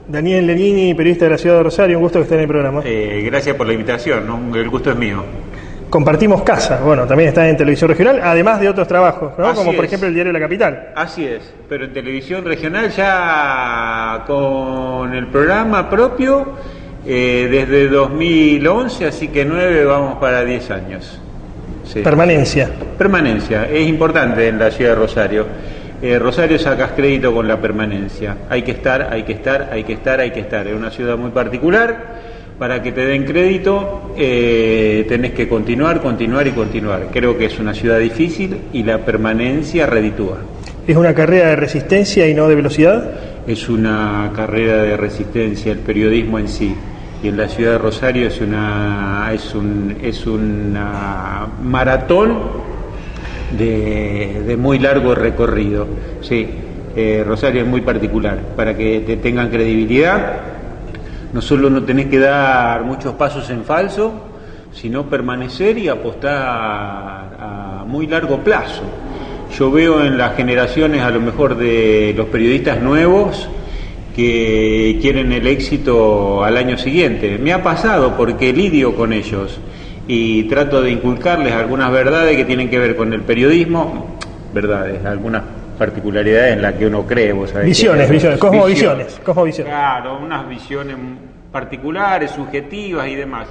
Daniel Legnini, periodista de la ciudad de Rosario, un gusto que esté en el programa. Gracias por la invitación, ¿no? El gusto es mío. Compartimos casa, bueno, también está en televisión regional, además de otros trabajos, ¿no? Como por ejemplo el diario La Capital. Así es, pero en televisión regional ya con el programa propio desde 2011, así que 9 vamos para 10 años. Sí. Permanencia. Permanencia, es importante en la ciudad de Rosario. Rosario sacas crédito con la permanencia. Hay que estar. Es una ciudad muy particular. Para que te den crédito tenés que continuar. Creo que es una ciudad difícil y la permanencia reditúa. ¿Es una carrera de resistencia y no de velocidad? Es una carrera de resistencia, el periodismo en sí. Y en la ciudad de Rosario es una maratón de muy largo recorrido. Sí, Rosario es muy particular. Para que te tengan credibilidad, no solo no tenés que dar muchos pasos en falso, sino permanecer y apostar a muy largo plazo. Yo veo en las generaciones, a lo mejor de los periodistas nuevos, que quieren el éxito al año siguiente. Me ha pasado porque lidio con ellos y trato de inculcarles algunas verdades que tienen que ver con el periodismo, verdades, algunas particularidades en las que uno cree, vos sabés. Visiones, cosmovisiones. Claro, unas visiones particulares, subjetivas y demás,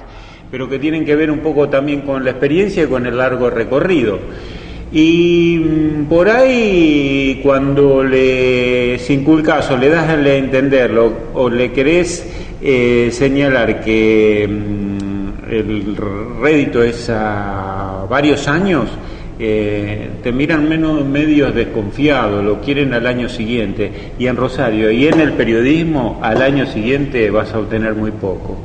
pero que tienen que ver un poco también con la experiencia y con el largo recorrido. Y por ahí, cuando les inculcas o le das a entenderlo o le querés señalar que el rédito es a varios años, te miran menos medios desconfiados, lo quieren al año siguiente. Y en Rosario y en el periodismo, al año siguiente vas a obtener muy poco.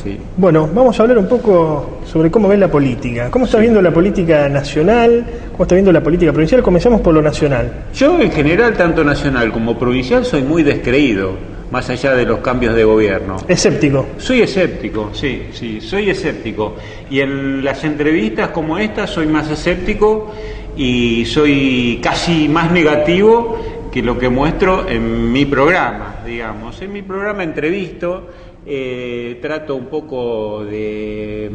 Sí. Bueno, vamos a hablar un poco sobre cómo ves la política. ¿Cómo estás viendo la política nacional? ¿Cómo estás viendo la política provincial? Comencemos por lo nacional. Yo, en general, tanto nacional como provincial, soy muy descreído, más allá de los cambios de gobierno. ¿Escéptico? Soy escéptico, sí, soy escéptico. Y en las entrevistas como esta soy más escéptico y soy casi más negativo que lo que muestro en mi programa, digamos. En mi programa entrevisto, trato un poco de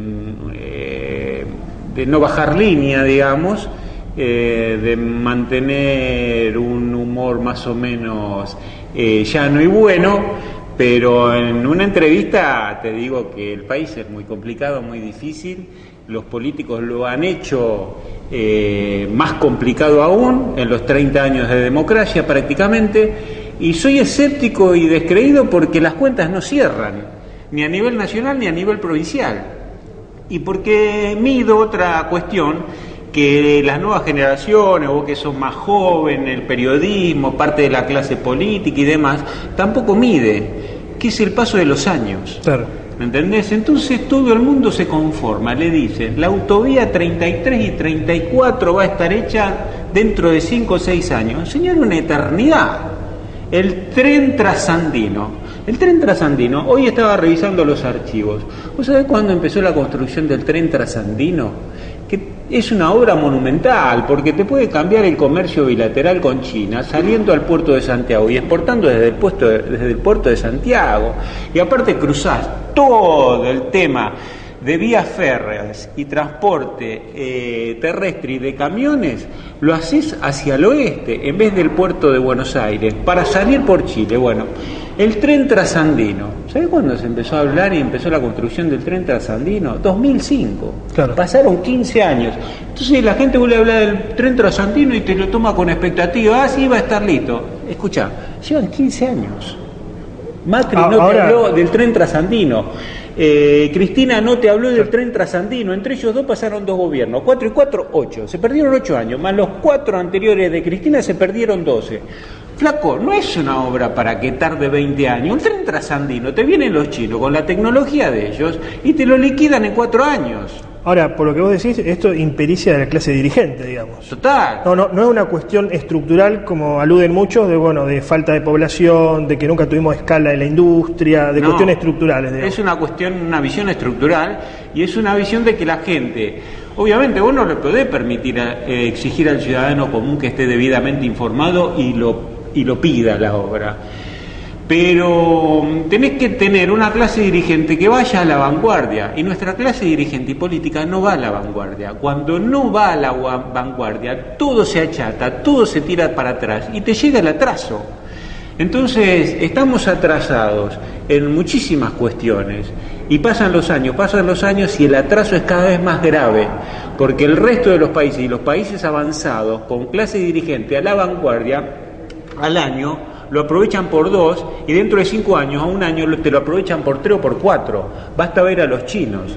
no bajar línea, digamos, de mantener un humor más o menos llano y bueno, pero en una entrevista te digo que el país es muy complicado, muy difícil, los políticos lo han hecho más complicado aún en los 30 años de democracia prácticamente, y soy escéptico y descreído porque las cuentas no cierran, ni a nivel nacional ni a nivel provincial, y porque mido otra cuestión que las nuevas generaciones, vos que sos más joven, el periodismo, parte de la clase política y demás, tampoco mide, que es el paso de los años. Claro. ¿Me entendés? Entonces todo el mundo se conforma, le dicen, la autovía 33 y 34 va a estar hecha dentro de 5 o 6 años. Señor, una eternidad. El tren trasandino. El tren trasandino, hoy estaba revisando los archivos. ¿Vos sabés cuándo empezó la construcción del tren trasandino? Que es una obra monumental, porque te puede cambiar el comercio bilateral con China, saliendo al puerto de Santiago y exportando desde el puerto de Santiago. Y aparte cruzás todo el tema de vías férreas y transporte terrestre y de camiones, lo haces hacia el oeste, en vez del puerto de Buenos Aires, para salir por Chile. Bueno, el tren trasandino, ¿sabés cuándo se empezó a hablar y empezó la construcción del tren trasandino? 2005. Claro. Pasaron 15 años. Entonces la gente vuelve a hablar del tren trasandino y te lo toma con expectativa. Ah, sí, va a estar listo. Escuchá, llevan 15 años. Macri no te habló del tren trasandino. Cristina no te habló del tren trasandino. Entre ellos dos pasaron 2 gobiernos, 4 y 4, 8. Se perdieron 8 años, más los 4 anteriores de Cristina se perdieron 12. Flaco, no es una obra para que tarde 20 años. Un tren trasandino, te vienen los chinos con la tecnología de ellos y te lo liquidan en 4 años. Ahora, por lo que vos decís, esto impericia de la clase dirigente, digamos. Total. No es una cuestión estructural, como aluden muchos, de falta de población, de que nunca tuvimos escala en la industria, de cuestiones estructurales, digamos. Es una visión estructural, y es una visión de que la gente, obviamente vos no le podés permitir exigir al ciudadano común que esté debidamente informado y lo pida la obra. Pero tenés que tener una clase dirigente que vaya a la vanguardia, y nuestra clase dirigente y política no va a la vanguardia. Cuando no va a la vanguardia, todo se achata, todo se tira para atrás y te llega el atraso. Entonces, estamos atrasados en muchísimas cuestiones y pasan los años y el atraso es cada vez más grave, porque el resto de los países y los países avanzados con clase dirigente a la vanguardia, al año lo aprovechan por 2 y dentro de 5 años, a un año, te lo aprovechan por 3 o por 4. Basta ver a los chinos.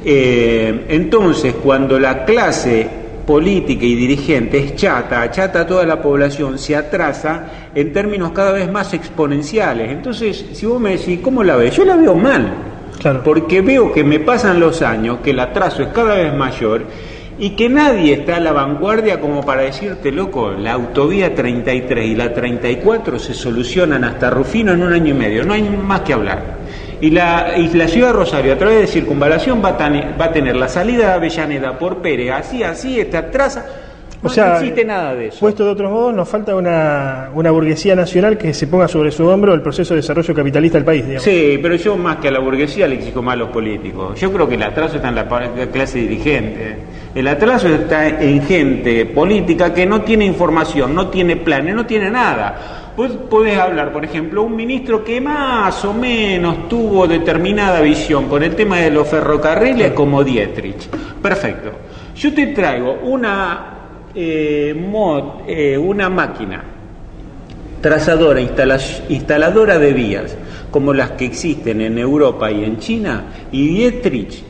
Entonces, cuando la clase política y dirigente es achata a toda la población, se atrasa en términos cada vez más exponenciales. Entonces, si vos me decís, ¿cómo la ves? Yo la veo mal, claro, porque veo que me pasan los años, que el atraso es cada vez mayor y que nadie está a la vanguardia como para decirte, loco, la autovía 33 y la 34 se solucionan hasta Rufino en 1 año y medio, no hay más que hablar. Y la ciudad de Rosario, a través de circunvalación, va a tener la salida de Avellaneda por Pérez, así, está atrás. No existe nada de eso. Puesto de otros modos, nos falta una burguesía nacional que se ponga sobre su hombro el proceso de desarrollo capitalista del país, digamos. Sí, pero yo más que a la burguesía le exijo más a los políticos. Yo creo que el atraso está en la clase dirigente. El atraso está en gente política que no tiene información, no tiene planes, no tiene nada. Vos podés hablar, por ejemplo, un ministro que más o menos tuvo determinada visión con el tema de los ferrocarriles, como Dietrich. Perfecto. Yo te traigo una máquina trazadora, instaladora de vías, como las que existen en Europa y en China, y Dietrich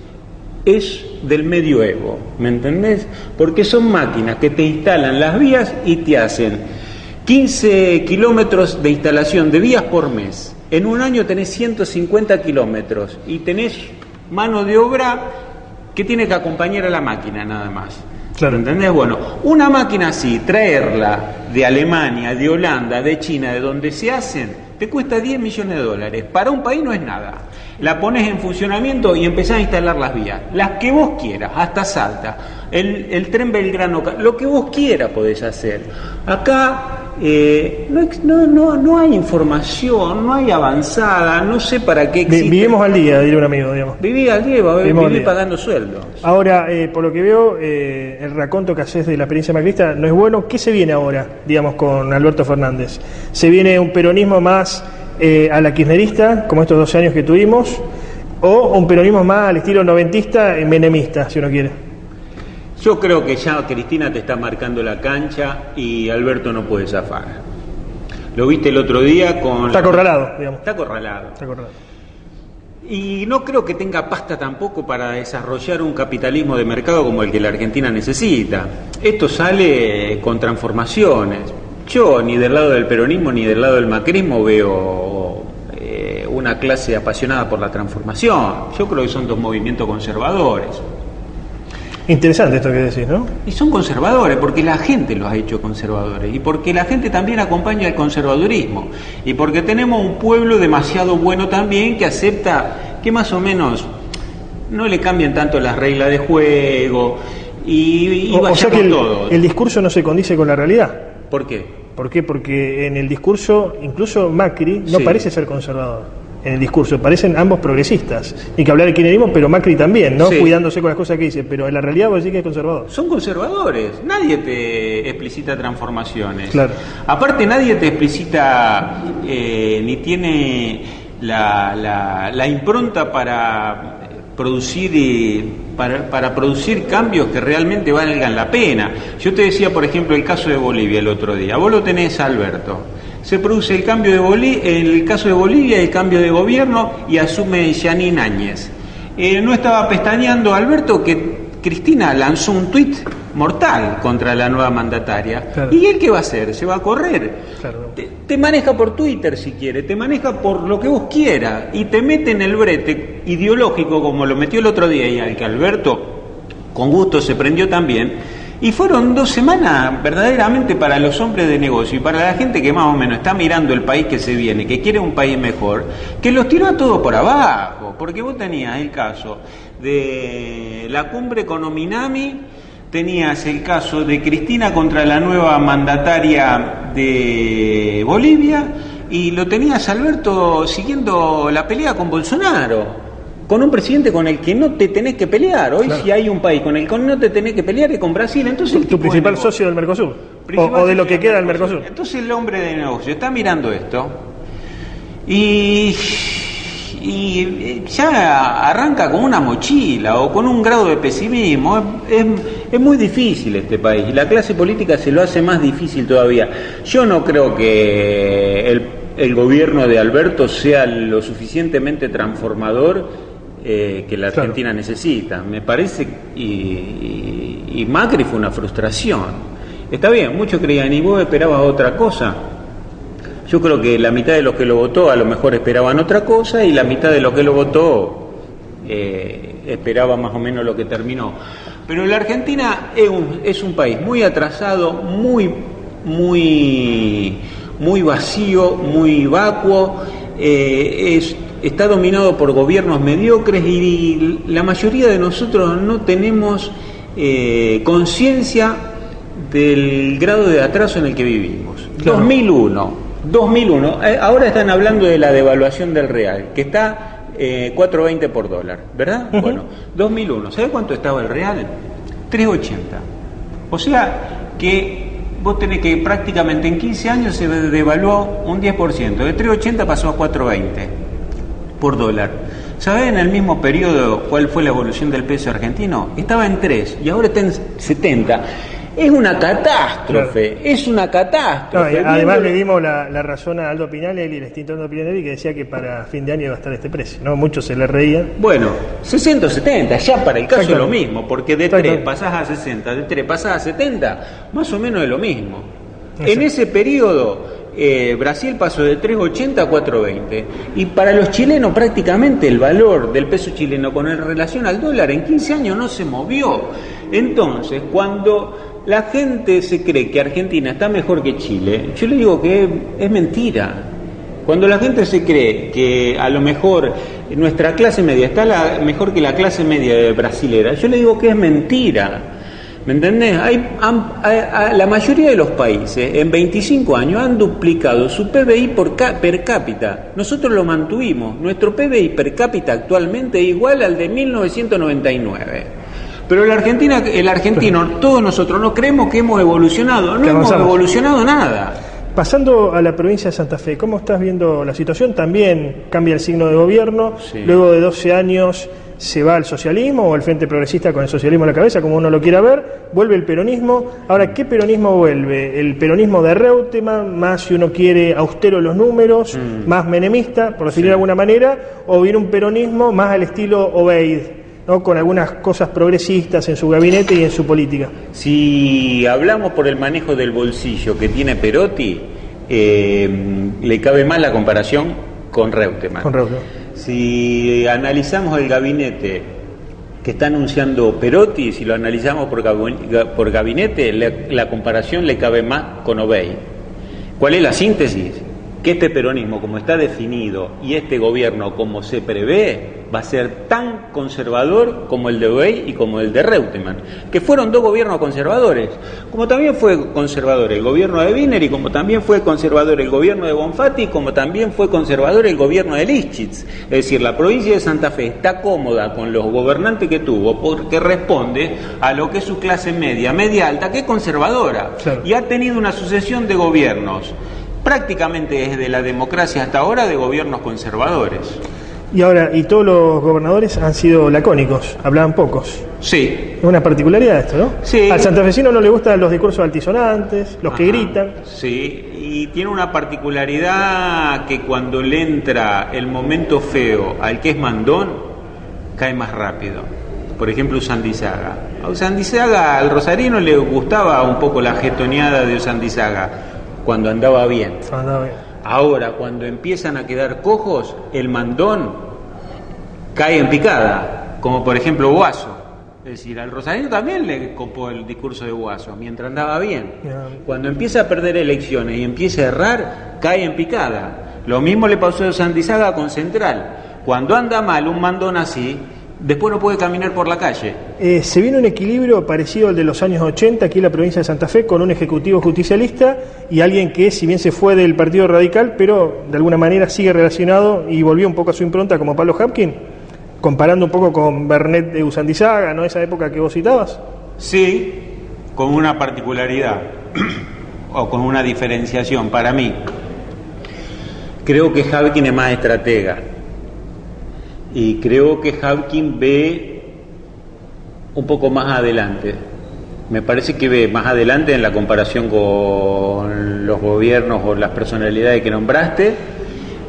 es del medioevo, ¿me entendés? Porque son máquinas que te instalan las vías y te hacen 15 kilómetros de instalación de vías por mes. En un año tenés 150 kilómetros y tenés mano de obra que tiene que acompañar a la máquina nada más. Claro. ¿Entendés? Bueno, una máquina así, traerla de Alemania, de Holanda, de China, de donde se hacen, te cuesta $10 millones. Para un país no es nada. La pones en funcionamiento y empezás a instalar las vías, las que vos quieras, hasta Salta, el tren Belgrano, lo que vos quieras podés hacer. Acá no hay información, no hay avanzada, no sé para qué existe. Vivimos al día, diría un amigo, digamos. Viví al día, viví pagando sueldos. Ahora, por lo que veo, el raconto que haces de la experiencia macrista no es bueno. ¿Qué se viene ahora, digamos, con Alberto Fernández? ¿Se viene un peronismo más a la kirchnerista, como estos 12 años que tuvimos, o un peronismo más al estilo noventista y menemista, si uno quiere? Yo creo que ya Cristina te está marcando la cancha y Alberto no puede zafar. Lo viste el otro día con... Está acorralado, digamos. Está acorralado. Y no creo que tenga pasta tampoco para desarrollar un capitalismo de mercado como el que la Argentina necesita. Esto sale con transformaciones. Yo ni del lado del peronismo ni del lado del macrismo veo una clase apasionada por la transformación. Yo creo que son dos movimientos conservadores. Interesante esto que decís, ¿no? Y son conservadores porque la gente los ha hecho conservadores y porque la gente también acompaña el conservadurismo y porque tenemos un pueblo demasiado bueno también que acepta que más o menos no le cambien tanto las reglas de juego y o sea que el discurso no se condice con la realidad. ¿Por qué? ¿Por qué? Porque en el discurso, incluso Macri no parece ser conservador. En el discurso parecen ambos progresistas. Ni que hablar de kirchnerismo, pero Macri también, ¿no? Sí. Cuidándose con las cosas que dice, pero en la realidad vos decís que es conservador. Son conservadores, nadie te explicita transformaciones. Claro. Aparte nadie te explicita ni tiene la impronta para producir para producir cambios que realmente valgan la pena. Yo te decía, por ejemplo, el caso de Bolivia el otro día. Vos lo tenés, Alberto. Se produce el cambio el caso de Bolivia, el cambio de gobierno y asume Yanine Áñez. No estaba pestañeando Alberto que Cristina lanzó un tuit mortal contra la nueva mandataria. Claro. ¿Y él qué va a hacer? ¿Se va a correr? Claro. Te maneja por Twitter si quiere, te maneja por lo que vos quieras y te mete en el brete ideológico como lo metió el otro día y al que Alberto con gusto se prendió también. Y fueron 2 semanas verdaderamente para los hombres de negocio y para la gente que más o menos está mirando el país que se viene, que quiere un país mejor, que los tiró a todos por abajo, porque vos tenías el caso de la cumbre con Ominami, tenías el caso de Cristina contra la nueva mandataria de Bolivia y lo tenías, Alberto, siguiendo la pelea con Bolsonaro, con un presidente con el que no te tenés que pelear. Hoy si hay un país con el que no te tenés que pelear es con Brasil. Entonces tu principal socio del Mercosur, o de lo que queda del Mercosur. Entonces el hombre de negocio está mirando esto y ya arranca con una mochila o con un grado de pesimismo. Es muy difícil este país y la clase política se lo hace más difícil todavía. Yo no creo que el gobierno de Alberto sea lo suficientemente transformador que la Argentina necesita. Me parece, y Macri fue una frustración. Está bien, muchos creían, y vos esperabas otra cosa. Yo creo que la mitad de los que lo votó a lo mejor esperaban otra cosa, y la mitad de los que lo votó esperaba más o menos lo que terminó. Pero la Argentina es un país muy atrasado, muy vacío, muy vacuo. Está dominado por gobiernos mediocres y la mayoría de nosotros no tenemos conciencia del grado de atraso en el que vivimos. Claro. 2001, ahora están hablando de la devaluación del real, que está 4.20 por dólar, ¿verdad? Uh-huh. Bueno, 2001, ¿sabe cuánto estaba el real? 3.80. O sea que vos tenés que prácticamente en 15 años se devaluó un 10%, de 3.80 pasó a 4.20 por dólar. ¿Sabés en el mismo periodo cuál fue la evolución del peso argentino? Estaba en 3 y ahora está en 70. Es una catástrofe, claro. Es una catástrofe. No, además le dimos la razón a Aldo Pinanelli, el extinto Aldo Pinanelli, que decía que para fin de año iba a estar este precio, ¿no? Muchos se le reían. Bueno, 60 o 70, ya para el caso es lo mismo, porque de 3 pasás a 60, de 3 pasás a 70, más o menos es lo mismo. Exacto. En ese periodo Brasil pasó de 3.80 a 4.20 y para los chilenos prácticamente el valor del peso chileno con relación al dólar en 15 años no se movió. Entonces, cuando la gente se cree que Argentina está mejor que Chile, yo le digo que es mentira. Cuando la gente se cree que a lo mejor nuestra clase media está mejor que la clase media brasilera, yo le digo que es mentira. ¿Me entendés? La mayoría de los países en 25 años han duplicado su PBI per cápita. Nosotros lo mantuvimos. Nuestro PBI per cápita actualmente es igual al de 1999. Pero el argentino, todos nosotros no creemos que hemos evolucionado. No hemos evolucionado nada. Pasando a la provincia de Santa Fe, ¿cómo estás viendo la situación? También cambia el signo de gobierno. Sí. Luego de 12 años se va al socialismo o al Frente Progresista con el socialismo a la cabeza, como uno lo quiera ver, vuelve el peronismo. Ahora, ¿qué peronismo vuelve? ¿El peronismo de Reutemann, más si uno quiere austero los números, más menemista, por decirlo de alguna manera, o viene un peronismo más al estilo Obeid, ¿no? Con algunas cosas progresistas en su gabinete y en su política? Si hablamos por el manejo del bolsillo que tiene Perotti, le cabe más la comparación con Reutemann. Si analizamos el gabinete que está anunciando Perotti, si lo analizamos por gabinete, la comparación le cabe más con Obeid. ¿Cuál es la síntesis? Que este peronismo, como está definido, y este gobierno, como se prevé, va a ser tan conservador como el de Obeid y como el de Reutemann, que fueron dos gobiernos conservadores, como también fue conservador el gobierno de Wiener, y como también fue conservador el gobierno de Bonfatti, y como también fue conservador el gobierno de Lifchitz. Es decir, la provincia de Santa Fe está cómoda con los gobernantes que tuvo porque responde a lo que es su clase media alta, que es conservadora, claro. Y ha tenido una sucesión de gobiernos prácticamente desde la democracia hasta ahora de gobiernos conservadores. Y ahora, y todos los gobernadores han sido lacónicos, hablaban pocos. Sí. Es una particularidad esto, ¿no? Sí. Al santafesino no le gustan los discursos altisonantes, los que gritan. Sí, y tiene una particularidad que cuando le entra el momento feo al que es mandón, cae más rápido. Por ejemplo, Usandizaga. A Usandizaga, al rosarino le gustaba un poco la getoneada de Usandizaga cuando andaba bien. Ahora, cuando empiezan a quedar cojos, el mandón cae en picada, como por ejemplo Boazo. Es decir, al rosarino también le copó el discurso de Boazo mientras andaba bien. Cuando empieza a perder elecciones y empieza a errar, cae en picada. Lo mismo le pasó a Usandizaga con Central. Cuando anda mal un mandón así, después no puede caminar por la calle. Se viene un equilibrio parecido al de los años 80 aquí en la provincia de Santa Fe, con un ejecutivo justicialista y alguien que, si bien se fue del Partido Radical, pero de alguna manera sigue relacionado y volvió un poco a su impronta, como Pablo Habkin, comparando un poco con Bernet de Usandizaga, ¿no? Esa época que vos citabas. Sí, con una particularidad o con una diferenciación para mí. Creo que Habkin es más estratega y creo que Habkin ve un poco más adelante. Me parece que ve más adelante en la comparación con los gobiernos o las personalidades que nombraste,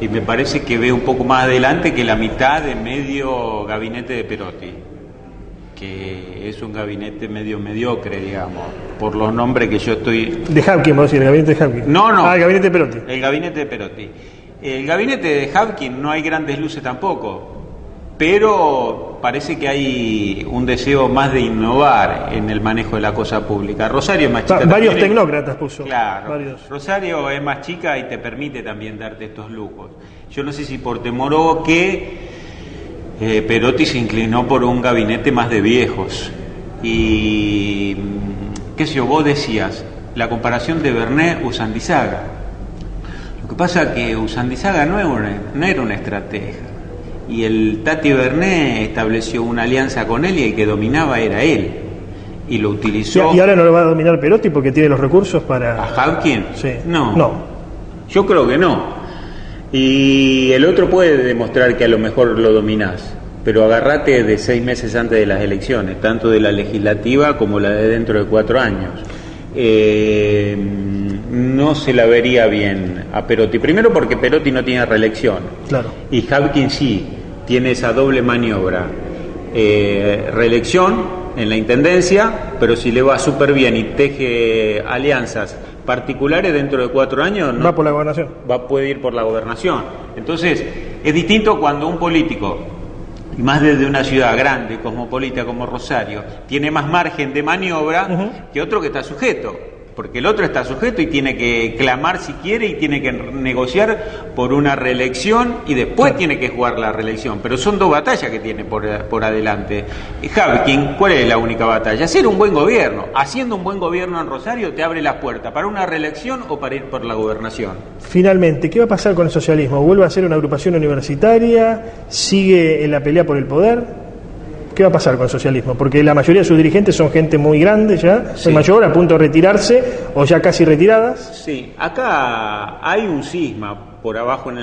y me parece que ve un poco más adelante que la mitad de medio gabinete de Perotti, que es un gabinete medio mediocre, digamos, por los nombres que yo estoy... De Habkin, vos decís, el gabinete de Habkin. No. Ah, el gabinete de Perotti. El gabinete de Perotti. El gabinete de Habkin no hay grandes luces tampoco, pero parece que hay un deseo más de innovar en el manejo de la cosa pública. Rosario es más chica. Varios tecnócratas puso. Claro. Varios. Rosario es más chica y te permite también darte estos lujos. Yo no sé si por temor o qué, Perotti se inclinó por un gabinete más de viejos. Y, qué sé yo, vos decías, la comparación de Bernet-Usandizaga. Lo que pasa es que Usandizaga no era una estratega. Y el Tati Bernet estableció una alianza con él y el que dominaba era él. Y lo utilizó... ¿Y ahora no lo va a dominar Perotti porque tiene los recursos para...? ¿A Habkin? Sí. No. Yo creo que no. Y el otro puede demostrar que a lo mejor lo dominás, pero agarrate de 6 meses antes de las elecciones, tanto de la legislativa como la de dentro de 4 años. No se la vería bien a Perotti. Primero porque Perotti no tiene reelección. Claro. Y Habkin sí tiene esa doble maniobra. Reelección en la intendencia, pero si le va súper bien y teje alianzas particulares dentro de 4 años, no, va por la gobernación. Puede ir por la gobernación. Entonces, es distinto cuando un político, y más desde una ciudad grande, cosmopolita como Rosario, tiene más margen de maniobra que otro que está sujeto. Porque el otro está sujeto y tiene que clamar si quiere y tiene que negociar por una reelección y después tiene que jugar la reelección. Pero son 2 batallas que tiene por adelante. Habkin, ¿cuál es la única batalla? Hacer un buen gobierno. Haciendo un buen gobierno en Rosario te abre las puertas para una reelección o para ir por la gobernación. Finalmente, ¿qué va a pasar con el socialismo? ¿Vuelve a ser una agrupación universitaria? ¿Sigue en la pelea por el poder? ¿Qué va a pasar con el socialismo? Porque la mayoría de sus dirigentes son gente muy grande ya, el mayor a punto de retirarse o ya casi retiradas. Sí, acá hay un cisma por abajo en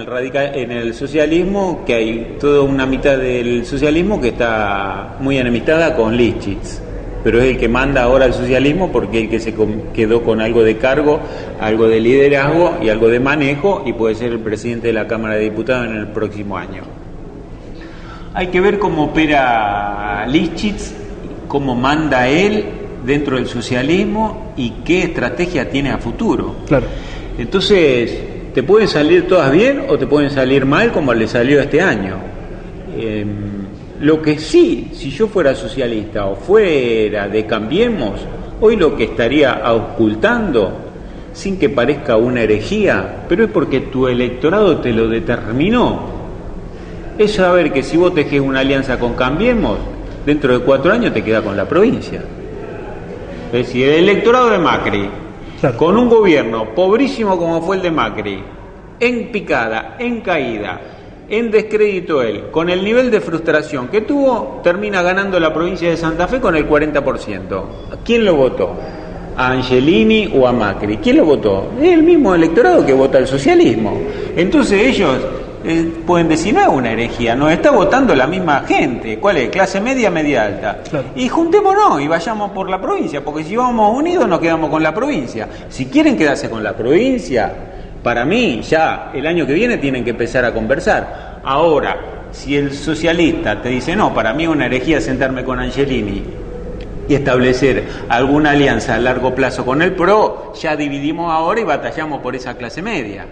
el socialismo, que hay toda una mitad del socialismo que está muy enemistada con Lifshitz, pero es el que manda ahora el socialismo porque es el que se quedó con algo de cargo, algo de liderazgo y algo de manejo y puede ser el presidente de la Cámara de Diputados en el próximo año. Hay que ver cómo opera Lifshitz, cómo manda él dentro del socialismo y qué estrategia tiene a futuro. Claro. Entonces, te pueden salir todas bien o te pueden salir mal como le salió este año. Lo que sí, si yo fuera socialista o fuera de Cambiemos, hoy lo que estaría ocultando, sin que parezca una herejía, pero es porque tu electorado te lo determinó, es saber que si vos tejes una alianza con Cambiemos, dentro de 4 años te queda con la provincia. Es decir, el electorado de Macri, claro, con un gobierno pobrísimo como fue el de Macri, en picada, en caída, en descrédito él, con el nivel de frustración que tuvo, termina ganando la provincia de Santa Fe con el 40%. ¿Quién lo votó? ¿A Angelini o a Macri? ¿Quién lo votó? Es el mismo electorado que vota el socialismo. Entonces ellos pueden decir, no es una herejía, nos está votando la misma gente. ¿Cuál es? Clase media, media alta. Claro. Y juntémonos y vayamos por la provincia, porque si vamos unidos nos quedamos con la provincia. Si quieren quedarse con la provincia, para mí ya el año que viene tienen que empezar a conversar. Ahora, si el socialista te dice, no, para mí es una herejía sentarme con Angelini y establecer alguna alianza a largo plazo con el PRO, ya dividimos ahora y batallamos por esa clase media.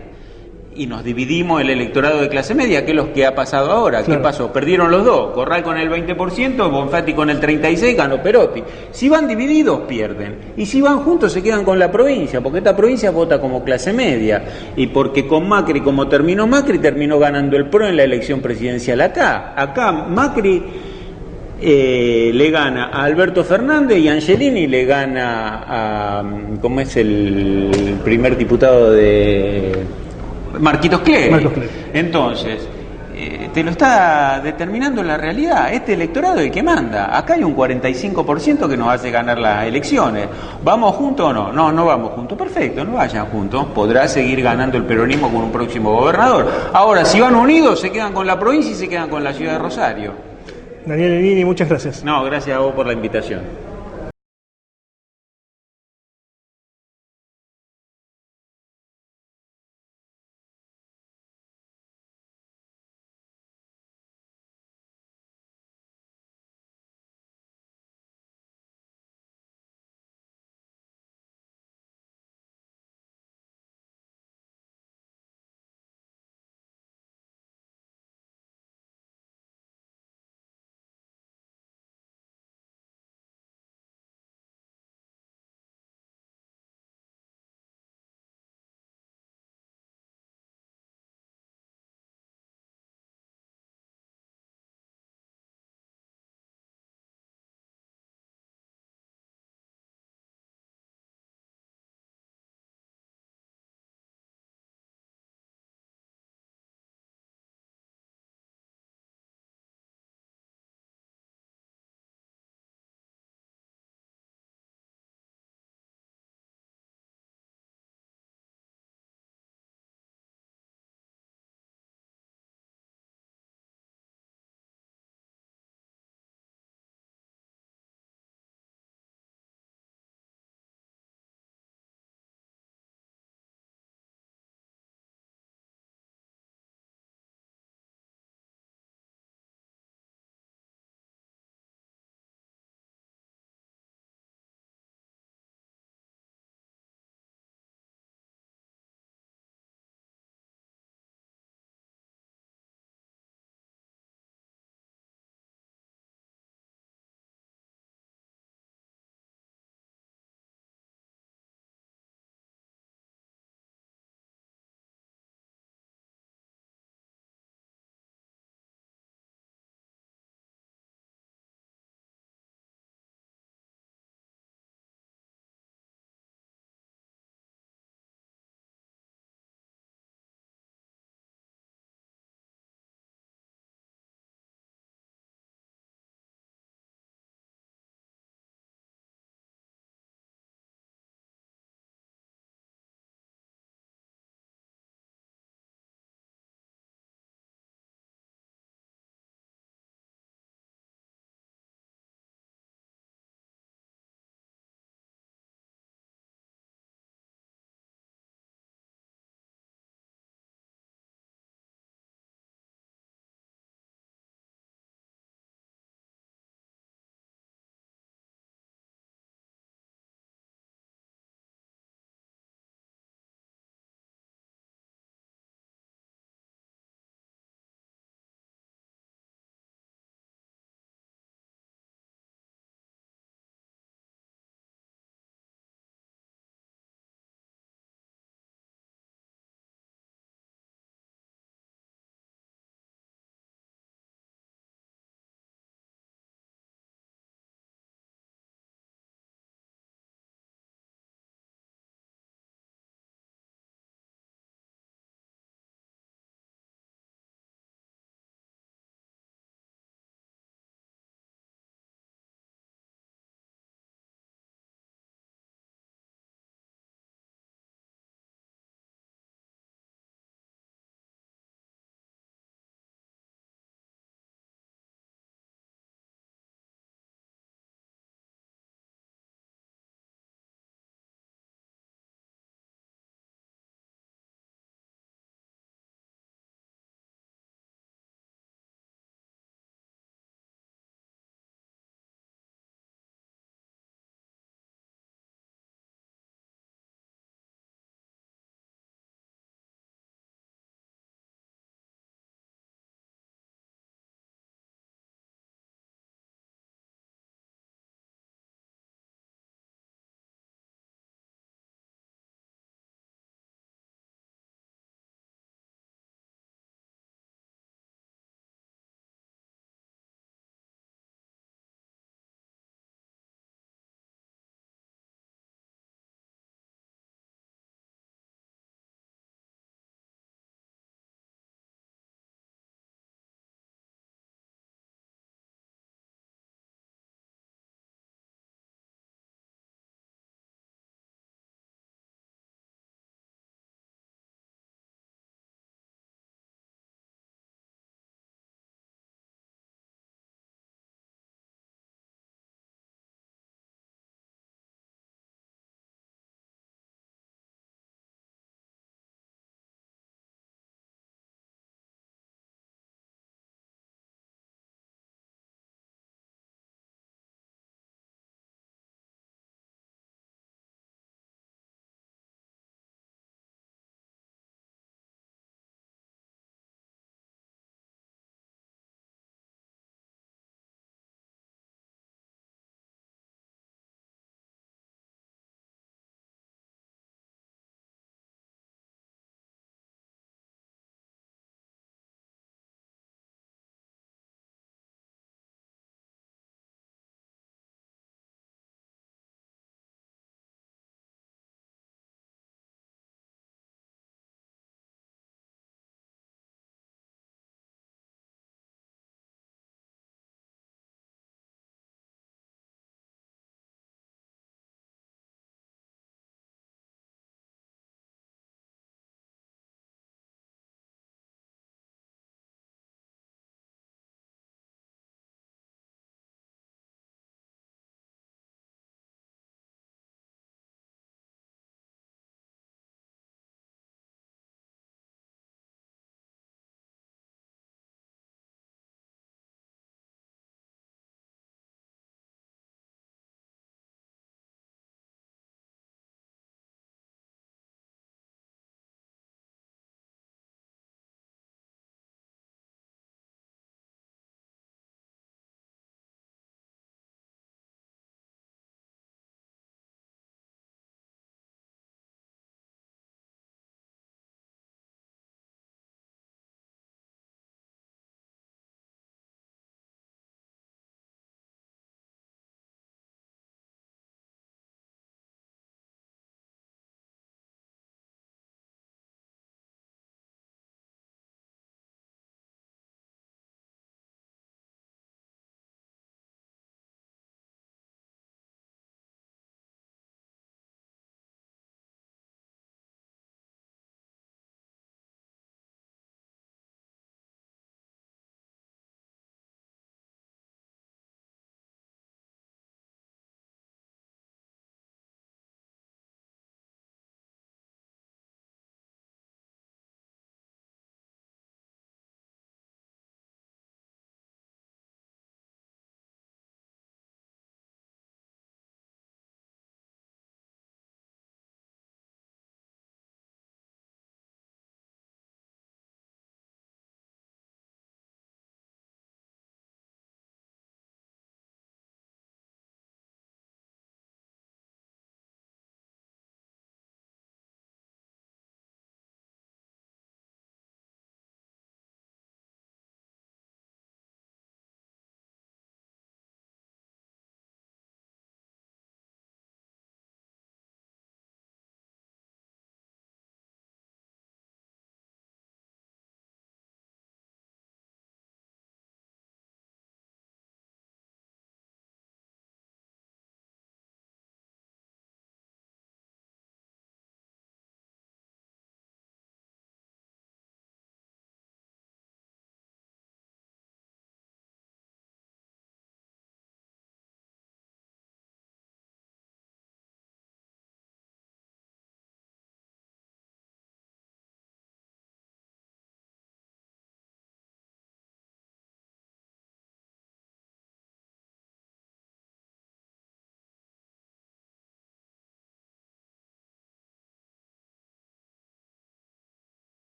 Y nos dividimos el electorado de clase media, que es lo que ha pasado ahora. Claro. ¿Qué pasó? Perdieron los dos, Corral con el 20%, Bonfatti con el 36%, ganó Perotti. Si van divididos, pierden. Y si van juntos, se quedan con la provincia, porque esta provincia vota como clase media. Y porque con Macri, como terminó Macri, terminó ganando el PRO en la elección presidencial acá. Acá Macri le gana a Alberto Fernández y Angelini le gana a, ¿cómo es el primer diputado de Marquitos Clery? Entonces, te lo está determinando la realidad. Este electorado es el que manda. Acá hay un 45% que nos hace ganar las elecciones. ¿Vamos juntos o no? No, no vamos juntos. Perfecto, no vayan juntos. Podrá seguir ganando el peronismo con un próximo gobernador. Ahora, si van unidos, se quedan con la provincia y se quedan con la ciudad de Rosario. Daniel Lenini, muchas gracias. No, gracias a vos por la invitación.